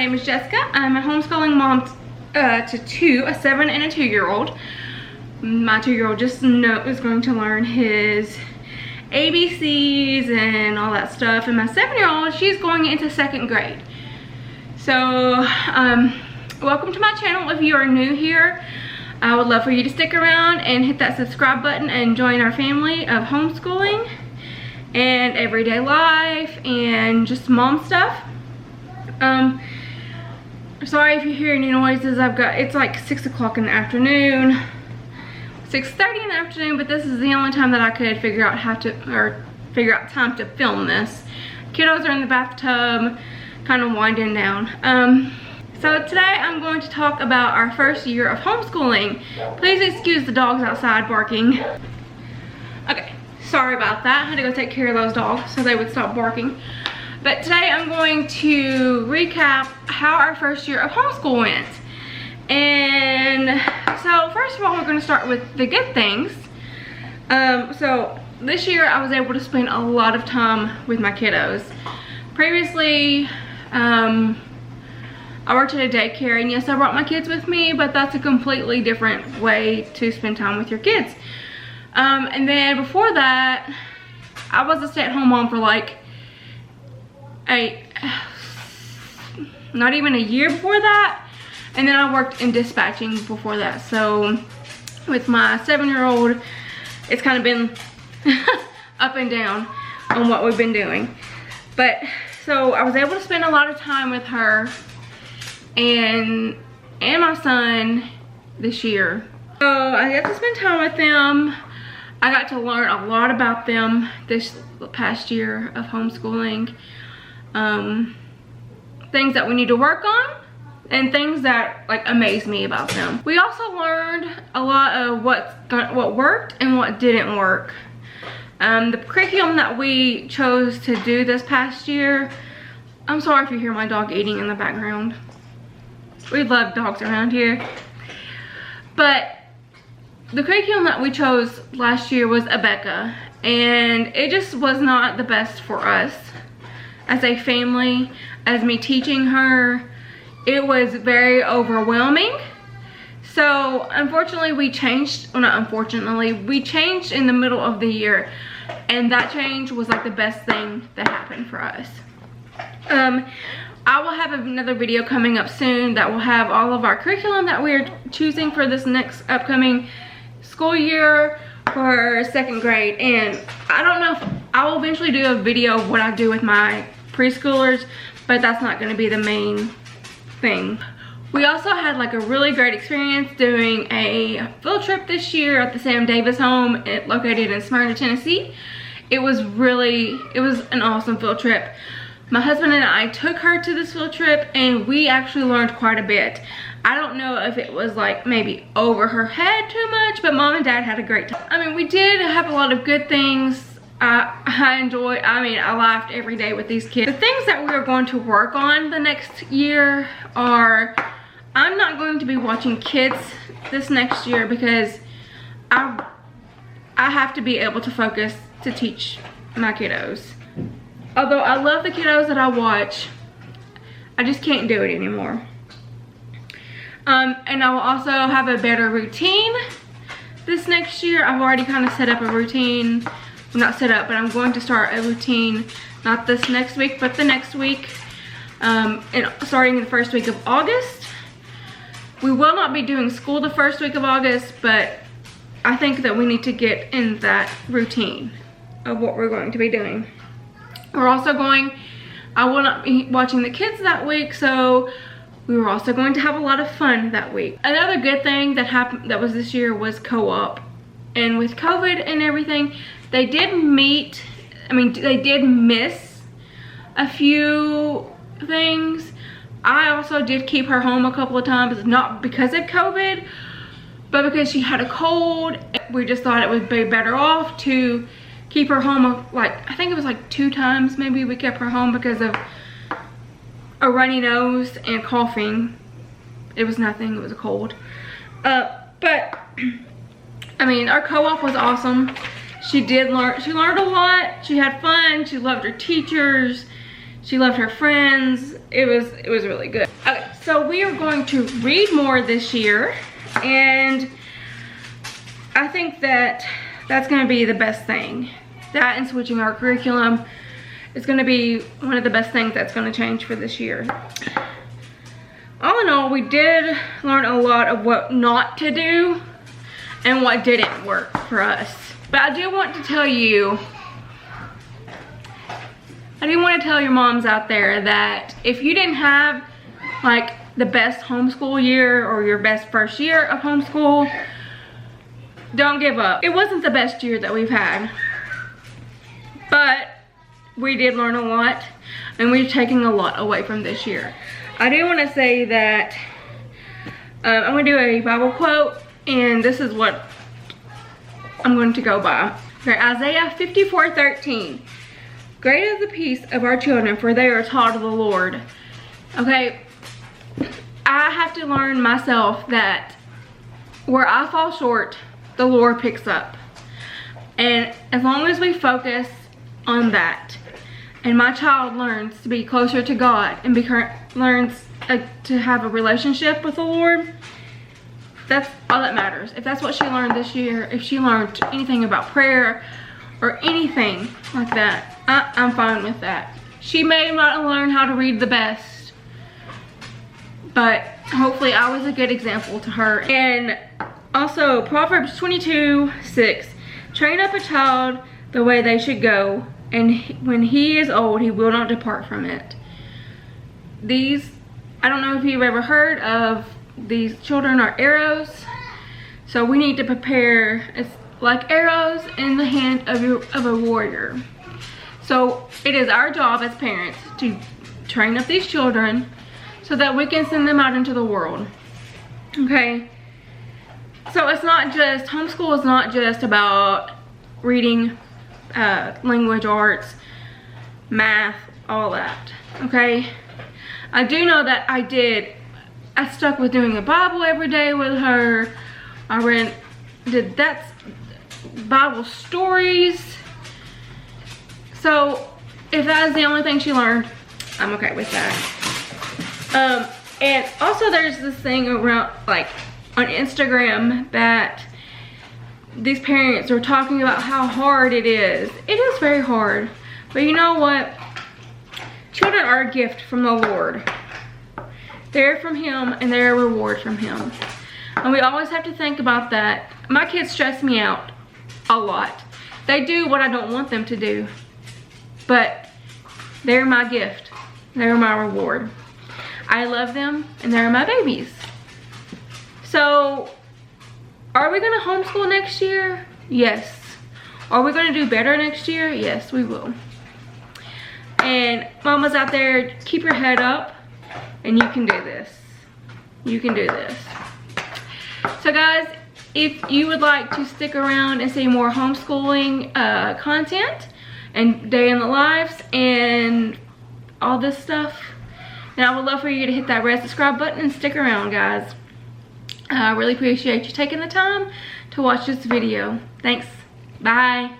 name is Jessica. I'm a homeschooling mom to two, a 7 and a 2-year-old. My 2-year-old just is going to learn his ABCs and all that stuff, and my 7-year-old, she's going into 2nd grade. So welcome to my channel. If you are new here, I would love for you to stick around and hit that subscribe button and join our family of homeschooling and everyday life and just mom stuff. Sorry if you hear any noises. It's like 6 o'clock in the afternoon, 6:30 in the afternoon, but this is the only time that I could figure out time to film this. Kiddos are in the bathtub, kind of winding down. So today I'm going to talk about our first year of homeschooling. Please excuse the dogs outside barking. Okay, sorry about that. I had to go take care of those dogs so they would stop barking. But today I'm going to recap how our first year of homeschool went. And so first of all, we're going to start with the good things. So this year I was able to spend a lot of time with my kiddos. Previously, I worked at a daycare, and yes, I brought my kids with me, but that's a completely different way to spend time with your kids. And then before that, I was a stay-at-home mom for like not even a year before that, and then I worked in dispatching before that. So with my 7-year-old, it's kind of been up and down on what we've been doing. But so I was able to spend a lot of time with her and my son this year. So I got to spend time with them. I got to learn a lot about them this past year of homeschooling. Things that we need to work on and things that like amaze me about them. We also learned a lot of what worked and what didn't work. The curriculum that we chose to do this past year, I'm sorry if you hear my dog eating in the background. We love dogs around here. But the curriculum that we chose last year was Abeka, and it just was not the best for us as a family. As me teaching her, it was very overwhelming. So unfortunately we changed, well, not unfortunately, we changed in the middle of the year, and that change was like the best thing that happened for us. I will have another video coming up soon that will have all of our curriculum that we're choosing for this next upcoming school year for 2nd grade. And I don't know if I will eventually do a video of what I do with my preschoolers, but that's not going to be the main thing. We also had like a really great experience doing a field trip this year at the Sam Davis home located in Smyrna, Tennessee. It was an awesome field trip. My husband and I took her to this field trip, and we actually learned quite a bit. I don't know if it was like maybe over her head too much, but mom and dad had a great time. I mean, we did have a lot of good things. I enjoyed, I laughed every day with these kids. The things that we're going to work on the next year are, I'm not going to be watching kids this next year because I have to be able to focus to teach my kiddos. Although I love the kiddos that I watch, I just can't do it anymore. And I will also have a better routine this next year. I've already kind of set up a routine. Well, not set up, but I'm going to start a routine, not this next week, but the next week, and starting the first week of August. We will not be doing school the first week of August, but I think that we need to get in that routine of what we're going to be doing. We're also I will not be watching the kids that week, so we were also going to have a lot of fun that week. Another good thing that happened that was this year was co-op. And with COVID and everything, they did they did miss a few things. I also did keep her home a couple of times, not because of COVID, but because she had a cold. We just thought it would be better off to keep her home, like, I think it was like 2 times maybe we kept her home because of a runny nose and coughing. It was nothing, it was a cold. But I mean, our co-op was awesome. She learned a lot. She had fun. She loved her teachers. She loved her friends. it was really good. Okay, so we are going to read more this year, and I think that that's going to be the best thing. That and switching our curriculum is going to be one of the best things that's going to change for this year. All in all, we did learn a lot of what not to do and what didn't work for us. But I do want to tell you, your moms out there that if you didn't have like the best homeschool year or your best first year of homeschool, don't give up. It wasn't the best year that we've had, but we did learn a lot, and we're taking a lot away from this year. I do want to say that I'm going to do a Bible quote, and this is what I'm going to go by. Okay, Isaiah 54:13. Great is the peace of our children, for they are taught of the Lord. Okay, I have to learn myself that where I fall short, the Lord picks up. And as long as we focus on that, and my child learns to be closer to God and learns to have a relationship with the Lord, that's all that matters. If that's what she learned this year, if she learned anything about prayer or anything like that, I'm fine with that. She may not learn how to read the best, but hopefully I was a good example to her. And also Proverbs 22:6, train up a child the way they should go, and when he is old, he will not depart from it. I don't know if you've ever heard of, these children are arrows. So we need to prepare, it's like arrows in the hand of a warrior. So it is our job as parents to train up these children so that we can send them out into the world. Okay? So it's not just, homeschool is not just about reading, language arts, math, all that. Okay? I do know that I stuck with doing a Bible every day with her. I did that Bible stories. So if that is the only thing she learned, I'm okay with that. And also there's this thing around, like on Instagram, that these parents are talking about how hard it is. It is very hard. But you know what? Children are a gift from the Lord. They're from Him, and they're a reward from Him. And we always have to think about that. My kids stress me out a lot. They do what I don't want them to do. But they're my gift. They're my reward. I love them, and they're my babies. So, are we going to homeschool next year? Yes. Are we going to do better next year? Yes, we will. And mamas out there, keep your head up, and you can do this. You can do this. So guys, if you would like to stick around and see more homeschooling content and day in the lives and all this stuff, then I would love for you to hit that red subscribe button and stick around, guys. I really appreciate you taking the time to watch this video. Thanks. Bye.